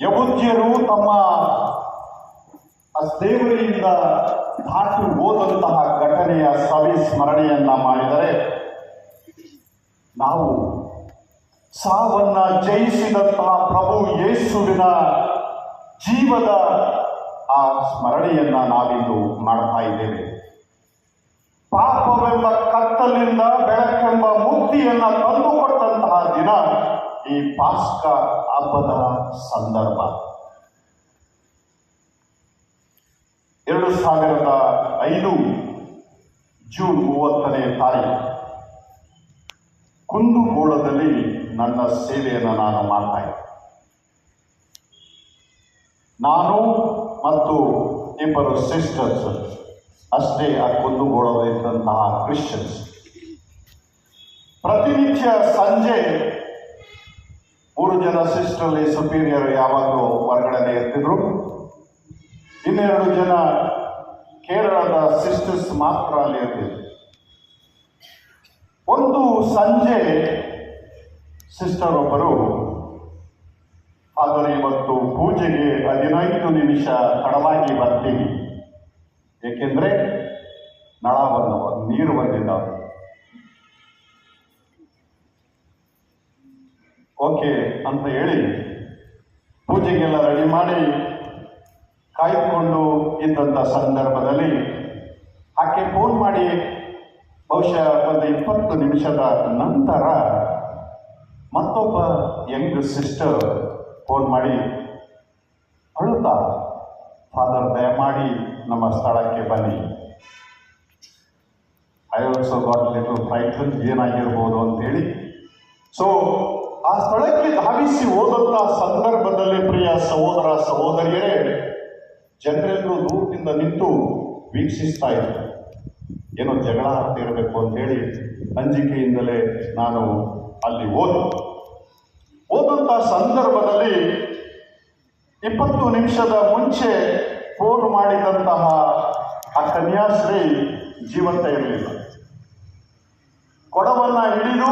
ಯಹೂದ್ಯರು ತಮ್ಮ ದೇವರಿಂದ ದಾಟಿ ಹೋದಂತಹ ಘಟನೆಯ ಸ್ಮರಣೆಯನ್ನ ಮಾಡಿದರೆ, ನಾವು ಸಾವನ್ನ ಜಯಿಸಿದಂತಹ ಪ್ರಭು ಯೇಸುವಿನ ಜೀವದ ಆ ಸ್ಮರಣೆಯನ್ನ ನಾವಿಂದು ಮಾಡ್ತಾ ಇದ್ದೇವೆ. ಪಾಪವೆಂಬ ಕತ್ತಲಿಂದ ಬೆಳಕೆಂಬ ಮುಕ್ತಿಯನ್ನ ತಂದುಕೊಟ್ಟಂತಹ ದಿನ ಈ ಪಾಸ್ಕ ಹಬ್ಬದ ಸಂದರ್ಭ. 2005 ಜೂನ್ 30ನೇ ತಾರೀಕು ಕುಂದಗೋಳದಲ್ಲಿ ನನ್ನ ಸೇವೆಯನ್ನು ನಾನು ಮಾಡ್ತಾ ಇದ್ದೆ. ನಾನು ಮತ್ತು ಇಬ್ಬರು ಸಿಸ್ಟರ್ಸ್ ಅಷ್ಟೇ ಆ ಕುಂದಗೋಳದಲ್ಲಿದ್ದಂತಹ ಕ್ರಿಶ್ಚಿಯನ್ಸ್. ಪ್ರತಿನಿತ್ಯ ಸಂಜೆ 3 ಜನ ಸಿಸ್ಟರ್ಲಿ ಸುಪೀರಿಯರ್ ಯಾವಾಗಲೂ ಹೊರಗಡೆ ಇರ್ತಿದ್ರು. 2 ಜನ ಕೇರಳದ ಸಿಸ್ಟರ್ಸ್ ಮಾತ್ರ ಅಲ್ಲಿ ಇರ್ತಿದ್ರು. ಒಂದು ಸಂಜೆ ಸಿಸ್ಟರ್ ಒಬ್ಬರು, ಆದರೆ ಇವತ್ತು ಪೂಜೆಗೆ 15 ನಿಮಿಷ ತಡವಾಗಿ ಬರ್ತೀವಿ, ಏಕೆಂದರೆ ನಳವನ್ನು ನೀರು ಬಂದಿದ್ದಾವೆ. ಓಕೆ ಅಂತ ಹೇಳಿ ಪೂಜೆಗೆಲ್ಲ ರೆಡಿ ಮಾಡಿ ಕಾಯ್ದುಕೊಂಡು ಇದ್ದಂಥ ಸಂದರ್ಭದಲ್ಲಿ ಆಕೆ ಫೋನ್ ಮಾಡಿ ಬಹುಶಃ ಒಂದು 20 ನಿಮಿಷದ ನಂತರ ಮತ್ತೊಬ್ಬ ಯಂಗ್ ಸಿಸ್ಟರ್ ಫೋನ್ ಮಾಡಿ ಅಳುತ್ತಾ, ಫಾದರ್ ದಯಮಾಡಿ ನಮ್ಮ ಸ್ಥಳಕ್ಕೆ ಬನ್ನಿ. I also got little frighten, ಏನಾಗಿರ್ಬೋದು ಅಂತೇಳಿ. ಸೊ ಆ ಸ್ಥಳಕ್ಕೆ ಧಾವಿಸಿ ಹೋದಂಥ ಸಂದರ್ಭದಲ್ಲಿ ಪ್ರಿಯ ಸಹೋದರ ಸಹೋದರಿಯರೇ, ಜನರೆಲ್ಲರೂ ದೂರದಿಂದ ನಿಂತು ವೀಕ್ಷಿಸ್ತಾ ಇದ್ರು. ಏನೋ ಜಗಳ ಆಗ್ತಿರಬೇಕು ಅಂತೇಳಿ ಅಂಜಿಕೆಯಿಂದಲೇ ನಾನು ಅಲ್ಲಿ ಹೋದಂಥ ಸಂದರ್ಭದಲ್ಲಿ 20 ನಿಮಿಷದ ಮುಂಚೆ ಫೋನ್ ಮಾಡಿದಂತಹ ಆ ಕನ್ಯಾಶ್ರೀ ಜೀವಂತ ಇರಲಿಲ್ಲ. ಕೊಡವನ್ನ ಹಿಡಿದು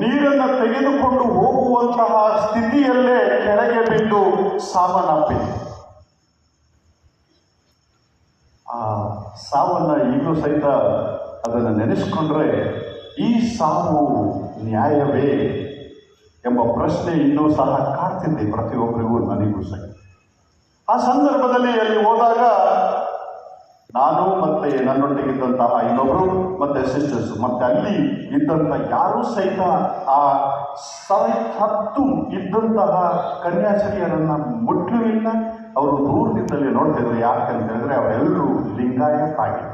ನೀರನ್ನು ತೆಗೆದುಕೊಂಡು ಹೋಗುವಂತಹ ಸ್ಥಿತಿಯಲ್ಲೇ ಕೆಳಗೆ ಬಿದ್ದು ಸಾವನ್ನಪ್ಪಿದೆ. ಆ ಸಾವನ್ನ ಈಗಲೂ ಸಹಿತ ಅದನ್ನು ನೆನೆಸ್ಕೊಂಡ್ರೆ ಈ ಸಾವು ನ್ಯಾಯವೇ ಎಂಬ ಪ್ರಶ್ನೆ ಇನ್ನೂ ಸಹ ಕಾಡ್ತಿದ್ದೆ ಪ್ರತಿಯೊಬ್ಬರಿಗೂ, ನನಗೂ ಸಹ. ಆ ಸಂದರ್ಭದಲ್ಲಿ ಅಲ್ಲಿ ಹೋದಾಗ ನಾನು ಮತ್ತೆ ನನ್ನೊಟ್ಟಿಗಿದ್ದಂತಹ ಇನ್ನೊಬ್ಬರು ಮತ್ತೆ ಸಿಸ್ಟರ್ಸ್ ಮತ್ತೆ ಅಲ್ಲಿ ಇದ್ದಂಥ ಯಾರೂ ಸಹಿತ ಆ ಹತ್ತು ಇದ್ದಂತಹ ಕನ್ಯಾಶ್ರೀಯರನ್ನು ಮುಟ್ಲುವಿಲ್ಲ. ಅವರು ದೂರದಿಂದಲೇ ನೋಡ್ತಿದ್ರು. ಯಾಕಂತ ಹೇಳಿದ್ರೆ ಅವರೆಲ್ಲರೂ ಲಿಂಗಾಯತ್ ಆಗಿದೆ.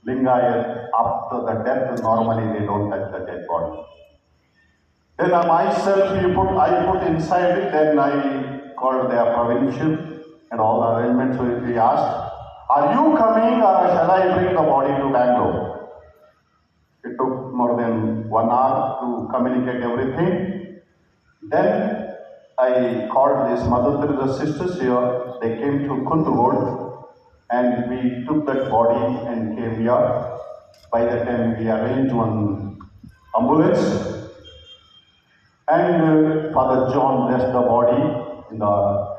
Lingayat after the death normally they don't touch the dead body. Then myself I put inside it. Then I called their provincial and all the arrangements. So he asked, "Are you coming or shall I bring the body to Bangalore?" It took more than 1 hour to communicate everything. Then I called this Mother Teresa sisters here. They came to Kundugod and we took that body and came here. By the time we arranged one ambulance. And Father John left the body in the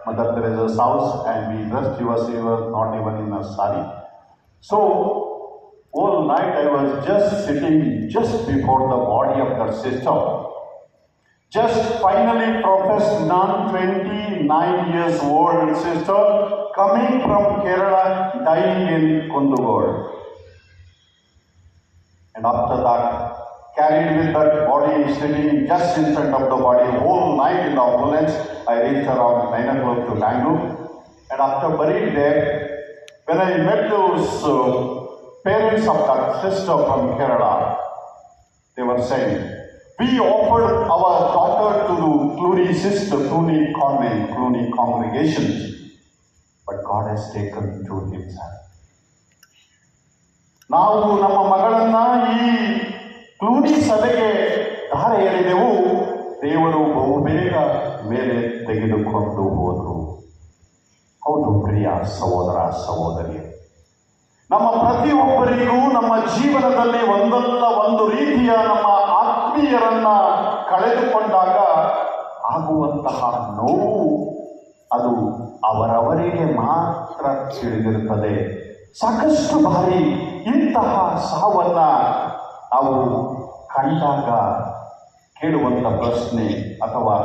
Mother Teresa's house, and we dressed. He was not even in a sari. So all night I was just sitting just before the body of that sister. Just finally professed nun, 29 years old sister, coming from Kerala, dying in Kundugod. And after that, carried with that body sitting just in front of the body whole night in the ambulance. I reached around 9 o'clock to Bangalore. And after buried there, when I met those parents of that sister from Kerala, they were saying, "We offered our daughter to the Cluny sister, Cluny convent, Cluny congregation, but God has taken to himself." ನಾವು ನಮ್ಮ ಮಗಳನ್ನ ಈ Cluny ಸಭೆಗೆ ಧಾರೆ ಎಳೆದೆವು. ದೇವರು ಬಹುಬೇಗ ಮೇಲೆ ತೆಗೆದುಕೊಂಡು ಹೋದರು. ಹೌದು ಪ್ರಿಯ ಸಹೋದರ ಸಹೋದರಿಯರು, ನಮ್ಮ ಪ್ರತಿಯೊಬ್ಬರಿಗೂ ನಮ್ಮ ಜೀವನದಲ್ಲಿ ಒಂದಲ್ಲ ಒಂದು ರೀತಿಯ ನಮ್ಮ ಆತ್ಮೀಯರನ್ನ ಕಳೆದುಕೊಂಡಾಗ ಆಗುವಂತಹ ನೋವು ಅದು ಅವರವರಿಗೆ ಮಾತ್ರ ತಿಳಿದಿರುತ್ತದೆ. ಸಾಕಷ್ಟು ಬಾರಿ ಇಂತಹ ಸಾವನ್ನ ನಾವು ಕಂಡಾಗ ಕೇಳುವಂಥ ಪ್ರಶ್ನೆ ಅಥವಾ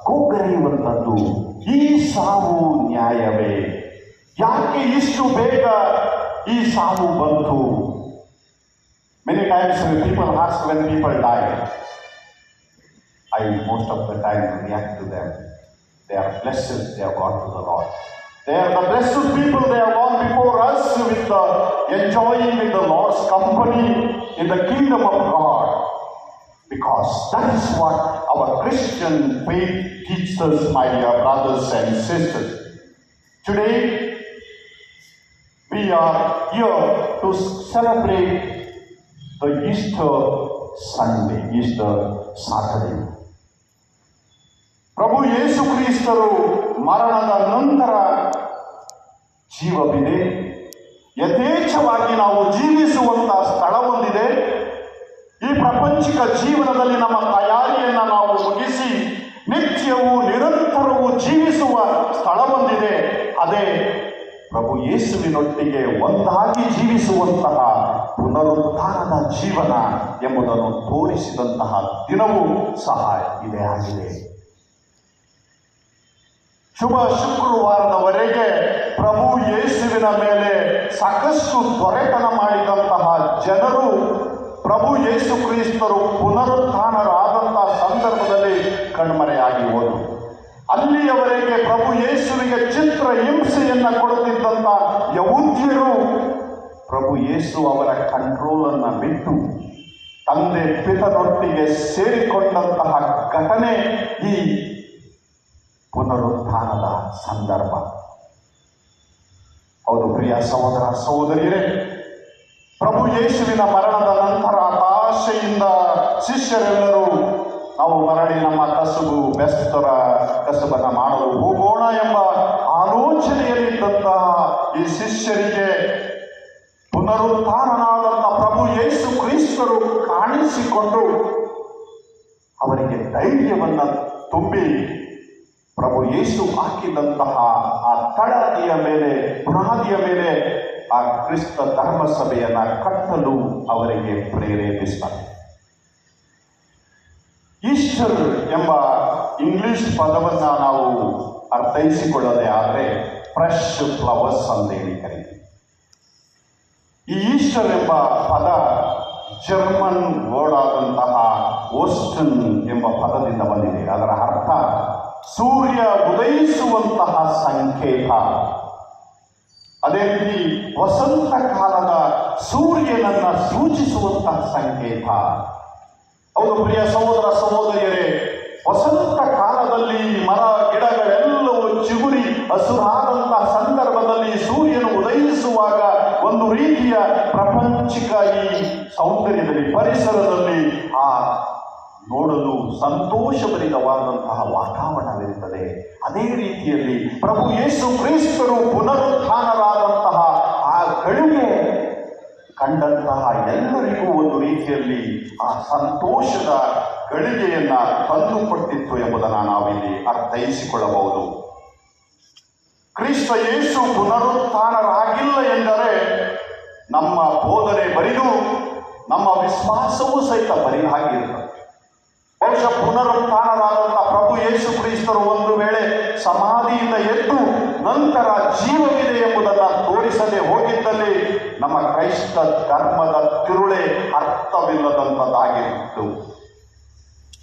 ಗೋಗರೆಯುವಂಥದ್ದು, ಈ ಸಾವು ನ್ಯಾಯವೇ? ಯಾಕೆ ಇಷ್ಟು ಬೇಗ ಈ ಸಾವು ಬಂತು? Many times when people ask when people die, I most of the time react to them. They are blessed, they have gone to the Lord. They are the blessed people, they have gone before us with the enjoying with the Lord's company in the kingdom of God. Because that is what our Christian faith teaches us, my dear brothers and sisters. Today, we are here to celebrate the Easter Sunday, Easter Saturday. ಪ್ರಭು ಯೇಸು ಕ್ರಿಸ್ತರು ಮರಣದ ನಂತರ ಜೀವವಿದೆ, ಯಥೇಚ್ಛವಾಗಿ ನಾವು ಜೀವಿಸುವಂತಹ ಸ್ಥಳ ಹೊಂದಿದೆ. ಈ ಪ್ರಾಪಂಚಿಕ ಜೀವನದಲ್ಲಿ ನಮ್ಮ ತಯಾರಿಯನ್ನು ನಾವು ಮುಗಿಸಿ ನಿತ್ಯವೂ ನಿರಂತರವೂ ಜೀವಿಸುವ ಸ್ಥಳ ಹೊಂದಿದೆ. ಅದೇ ಪ್ರಭು ಯೇಸುವಿನೊಟ್ಟಿಗೆ ಒಂದಾಗಿ ಜೀವಿಸುವಂತಹ ಪುನರುತ್ಥಾನದ ಜೀವನ ಎಂಬುದನ್ನು ತೋರಿಸಿದಂತಹ ದಿನವೂ ಸಹ ಇದೇ ಆಗಿದೆ. ಶುಭ ಶುಕ್ರವಾರದವರೆಗೆ ಪ್ರಭು ಯೇಸುವಿನ ಮೇಲೆ ಸಾಕಷ್ಟು ದೊರೆತನ ಮಾಡಿದಂತಹ ಜನರು ಪ್ರಭು ಯೇಸು ಕ್ರಿಸ್ತರು ಪುನರುತ್ಥಾನರಾದಂತಹ ಸಂದರ್ಭದಲ್ಲಿ ಕಣ್ಮರೆಯಾಗಿ ಹೋದರು. ಅಲ್ಲಿಯವರೆಗೆ ಪ್ರಭು ಯೇಸುವಿಗೆ ಚಿತ್ರ ಹಿಂಸೆಯನ್ನು ಕೊಡುತ್ತಿದ್ದಂಥ ಯಹೂದ್ಯರು ಪ್ರಭು ಯೇಸು ಅವರ ಕಂಟ್ರೋಲನ್ನು ಬಿಟ್ಟು ತಂದೆ ಪಿತನೊಟ್ಟಿಗೆ ಸೇರಿಕೊಂಡಂತಹ ಘಟನೆ ಈ ಪುನರುತ್ಥಾನದ ಸಂದರ್ಭ. ಹೌದು ಪ್ರಿಯ ಸಹೋದರ ಸಹೋದರಿಯರೇ, ಪ್ರಭು ಯೇಸುವಿನ ಮರಣದ ನಂತರ ಹತಾಶೆಯಿಂದ ಶಿಷ್ಯರೆಲ್ಲರೂ ನಾವು ಮರಳಿ ನಮ್ಮ ಬೆಸ್ತರ ಕಸುಬನ್ನು ಮಾಡಲು ಹೋಗೋಣ ಎಂಬ ಆಲೋಚನೆಯಲ್ಲಿದ್ದಂತಹ ಈ ಶಿಷ್ಯರಿಗೆ ಪುನರುತ್ಥಾನನಾದಂಥ ಪ್ರಭು ಯೇಸು ಕ್ರಿಸ್ತರು ಕಾಣಿಸಿಕೊಂಡು ಅವರಿಗೆ ಧೈರ್ಯವನ್ನು ತುಂಬಿ ಪ್ರಭು ಯೇಸು ಹಾಕಿದಂತಹ ಆ ತಳಹದಿಯ ಮೇಲೆ ಬುನಾದಿಯ ಮೇಲೆ ಆ ಕ್ರಿಸ್ತ ಧರ್ಮಸಭೆಯನ್ನು ಕಟ್ಟಲು ಅವರಿಗೆ ಪ್ರೇರೇಪಿಸ್ತಾರೆ. ಈಸ್ಟರ್ ಎಂಬ ಇಂಗ್ಲಿಷ್ ಪದವನ್ನು ನಾವು ಅರ್ಥೈಸಿಕೊಳ್ಳದೆ ಆದರೆ ಫ್ರೆಶ್ ಫ್ಲವರ್ಸ್ ಅಂತ ಹೇಳಿ ಕರೀತೀವಿ. ಈ ಈಸ್ಟರ್ ಎಂಬ ಪದ ಜರ್ಮನ್ ವರ್ಡ್ ಆದಂತಹ ಓಸ್ಟನ್ ಎಂಬ ಪದದಿಂದ ಬಂದಿದೆ. ಅದರ ಅರ್ಥ ಸೂರ್ಯ ಉದಯಿಸುವಂತಹ ಸಂಕೇತ. ಅದೇ ರೀತಿ ವಸಂತ ಕಾಲದ ಸೂರ್ಯನನ್ನ ಸೂಚಿಸುವಂತಹ ಸಂಕೇತ. ಹೌದು ಪ್ರಿಯ ಸಹೋದರ ಸಹೋದರಿಯರೇ, ವಸಂತ ಕಾಲದಲ್ಲಿ ಮರ ಗಿಡಗಳೆಲ್ಲವೂ ಚಿಗುರಿ ಹಸುರಾದಂತಹ ಸಂದರ್ಭದಲ್ಲಿ ಸೂರ್ಯನು ಉದಯಿಸುವಾಗ ಒಂದು ರೀತಿಯ ಪ್ರಾಪಂಚಿಕ ಈ ಸೌಂದರ್ಯದಲ್ಲಿ ಪರಿಸರದಲ್ಲಿ ಆ ನೋಡಲು ಸಂತೋಷಭರಿತವಾದಂತಹ ವಾತಾವರಣವಿರುತ್ತದೆ. ಅದೇ ರೀತಿಯಲ್ಲಿ ಪ್ರಭು ಯೇಸು ಕ್ರಿಸ್ತರು ಪುನರುತ್ಥಾನರಾದಂತಹ ಆ ಗಳಿಗೆ ಕಂಡಂತಹ ಎಲ್ಲರಿಗೂ ಒಂದು ರೀತಿಯಲ್ಲಿ ಆ ಸಂತೋಷದ ಗಳಿಗೆಯನ್ನ ತಂದುಕೊಟ್ಟಿತ್ತು ಎಂಬುದನ್ನು ನಾವಿಲ್ಲಿ ಅರ್ಥೈಸಿಕೊಳ್ಳಬಹುದು. ಕ್ರಿಸ್ತ ಯೇಸು ಪುನರುತ್ಥಾನರಾಗಿಲ್ಲ ಎಂದರೆ ನಮ್ಮ ಬೋಧನೆ ಬರಿದು ನಮ್ಮ ವಿಶ್ವಾಸವೂ ಸಹಿತ ಬರಿದಾಗಿರುತ್ತದೆ. ಬಹುಶಃ ಪುನರುತ್ಥಾನರಾದಂತಹ ಪ್ರಭು ಯೇಸು ಕ್ರಿಸ್ತರು ಒಂದು ವೇಳೆ ಸಮಾಧಿಯಿಂದ ಎದ್ದು ನಂತರ ಜೀವವಿದೆ ಎಂಬುದನ್ನು ತೋರಿಸದೆ ಹೋಗಿದ್ದಲ್ಲಿ ನಮ್ಮ ಕ್ರೈಸ್ತ ಧರ್ಮದ ತಿರುಳೆ ಅರ್ಥವಿಲ್ಲದಂಥದ್ದಾಗಿತ್ತು.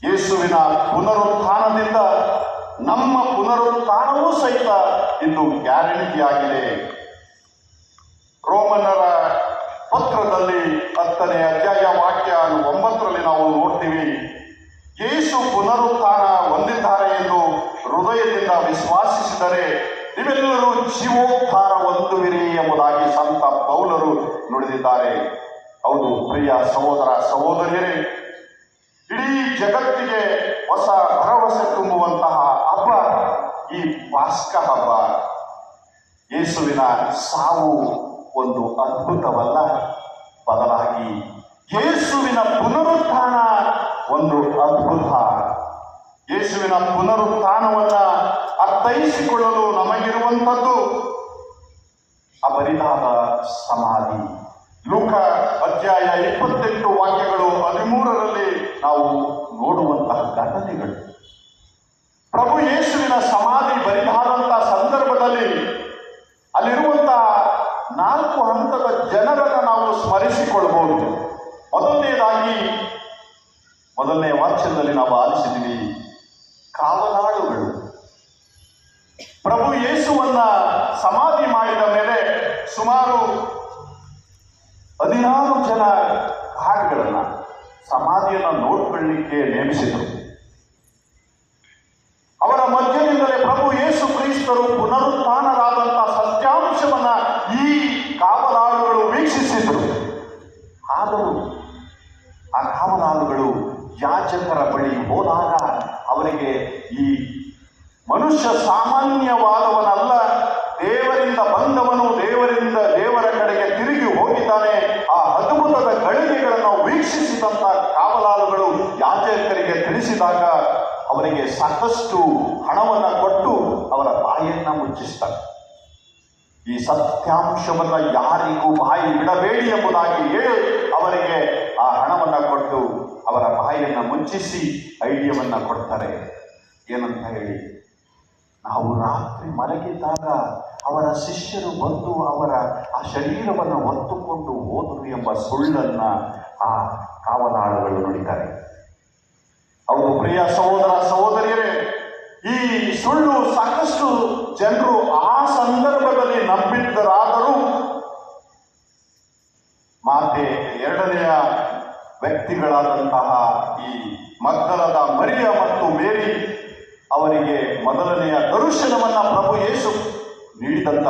ಯೇಸುವಿನ ಪುನರುತ್ಥಾನದಿಂದ ನಮ್ಮ ಪುನರುತ್ಥಾನವೂ ಸಹಿತ ಇಂದು ಗ್ಯಾರಂಟಿಯಾಗಿದೆ. ರೋಮನ್ನರ ಪತ್ರದಲ್ಲಿ 10ನೇ ಅಧ್ಯಾಯ ವಾಕ್ಯ 9ರಲ್ಲಿ ನಾವು ನೋಡ್ತೀವಿ, ಯೇಸು ಪುನರುತ್ಥಾನ ಹೊಂದಿದ್ದಾರೆ ಎಂದು ಹೃದಯದಿಂದ ವಿಶ್ವಾಸಿಸಿದರೆ ನೀವೆಲ್ಲರೂ ಜೀವೋದ್ಧಾರ ಹೊಂದುವಿರಿ ಎಂಬುದಾಗಿ ಸಂತ ಪೌಲರು ನುಡಿದಿದ್ದಾರೆ. ಹೌದು ಪ್ರಿಯ ಸಹೋದರ ಸಹೋದರಿಯರೇ, ಇಡೀ ಜಗತ್ತಿಗೆ ಹೊಸ ಭರವಸೆ ತುಂಬುವಂತಹ ಹಬ್ಬ ಈ ಪಾಸ್ಕ ಹಬ್ಬ. ಯೇಸುವಿನ ಸಾವು ಒಂದು ಅದ್ಭುತವಲ್ಲ, ಬದಲಾಗಿ ಯೇಸುವಿನ ಪುನರುತ್ಥಾನ ಒಂದು ಅದ್ಭುತ. ಯೇಸುವಿನ ಪುನರುತ್ಥಾನವನ್ನ ಅರ್ಥೈಸಿಕೊಳ್ಳಲು ನಮಗಿರುವಂಥದ್ದು ಆ ಬರಿದಾದ ಸಮಾಧಿ. ಲೂಕ ಅಧ್ಯಾಯ 28 ವಾಕ್ಯಗಳು 13ರಲ್ಲಿ ನಾವು ನೋಡುವಂತಹ ಘಟನೆಗಳು. ಪ್ರಭು ಯೇಸುವಿನ ಸಮಾಧಿ ಬರಿದಾದಂತಹ ಸಂದರ್ಭದಲ್ಲಿ ಅಲ್ಲಿರುವಂತಹ 4 ಹಂತದ ಜನರನ್ನು ನಾವು ಸ್ಮರಿಸಿಕೊಳ್ಬಹುದು. ಮೊದಲನೇ ವಾಕ್ಯದಲ್ಲಿ ನಾವು ಆಲಿಸಿದ್ವಿ, ಕಾವಲಾಳುಗಳು. ಪ್ರಭು ಯೇಸುವನ್ನ ಸಮಾಧಿ ಮಾಡಿದ ಮೇಲೆ ಸುಮಾರು 16 ಜನ ಗಾರ್ಡ್ಗಳನ್ನ ಸಮಾಧಿಯನ್ನು ನೋಡ್ಕೊಳ್ಳಿಕ್ಕೆ ನೇಮಿಸಿದರು. ಅವರ ಮಧ್ಯದಿಂದಲೇ ಪ್ರಭು ಯೇಸು ಕ್ರಿಸ್ತರು ಪುನರುತ್ಥಾನರಾದಂತಹ ಸತ್ಯಾಂಶವನ್ನ ಈ ಕಾವಲಾಳುಗಳು ವೀಕ್ಷಿಸಿದರು. ಆದರೂ ಆ ಕಾವಲಾಳುಗಳು ಯಾಜಕರ ಬಳಿ ಹೋದಾಗ ಅವರಿಗೆ ಈ ಮನುಷ್ಯ ಸಾಮಾನ್ಯವಾದವನಲ್ಲ, ದೇವರಿಂದ ಬಂದವನು, ದೇವರ ಕಡೆಗೆ ತಿರುಗಿ ಹೋಗಿದ್ದಾನೆ, ಆ ಅದ್ಭುತದ ಗಳಿಗೆಗಳನ್ನು ವೀಕ್ಷಿಸಿದಂತ ಕಾವಲಾಳುಗಳು ಯಾಜಕರಿಗೆ ತಿಳಿಸಿದಾಗ ಅವರಿಗೆ ಸಾಕಷ್ಟು ಹಣವನ್ನು ಕೊಟ್ಟು ಅವರ ಬಾಯಿಯನ್ನು ಮುಚ್ಚಿಸ್ತಾರೆ. ಈ ಸತ್ಯಾಂಶವನ್ನ ಯಾರಿಗೂ ಬಾಯಿ ಬಿಡಬೇಡಿ ಎಂಬುದಾಗಿ ಹೇಳಿ ಅವರಿಗೆ ಆ ಹಣವನ್ನು ಕೊಟ್ಟು ಅವರ ಬಾಯಿಯನ್ನು ಮುಚ್ಚಿಸಿ ಐಡಿಯಾವನ್ನ ಕೊಡ್ತಾರೆ. ಏನಂತ ಹೇಳಿ, ನಾವು ರಾತ್ರಿ ಮಲಗಿದ್ದಾಗ ಅವರ ಶಿಷ್ಯರು ಬಂದು ಅವರ ಆ ಶರೀರವನ್ನು ಹೊತ್ತುಕೊಂಡು ಹೋದರು ಎಂಬ ಸುಳ್ಳನ್ನ ಆ ಕಾವಲಾಳುಗಳು ನುಡಿತಾರೆ. ಹೌದು ಪ್ರಿಯ ಸಹೋದರ ಸಹೋದರಿಯರೇ, ಈ ಸುಳ್ಳು ಸಾಕಷ್ಟು ಜನರು ಆ ಸಂದರ್ಭದಲ್ಲಿ ನಂಬಿದ್ದರಾದರೂ ಮಾತೆ ಎರಡನೆಯ ವ್ಯಕ್ತಿಗಳಾದಂತಹ ಈ ಮಗ್ದಲದ ಮರಿಯ ಮತ್ತು ಮೇರಿ ಅವರಿಗೆ ಮೊದಲನೆಯ ದರ್ಶನವನ್ನ ಪ್ರಭು ಯೇಸು ನೀಡಿದಂತ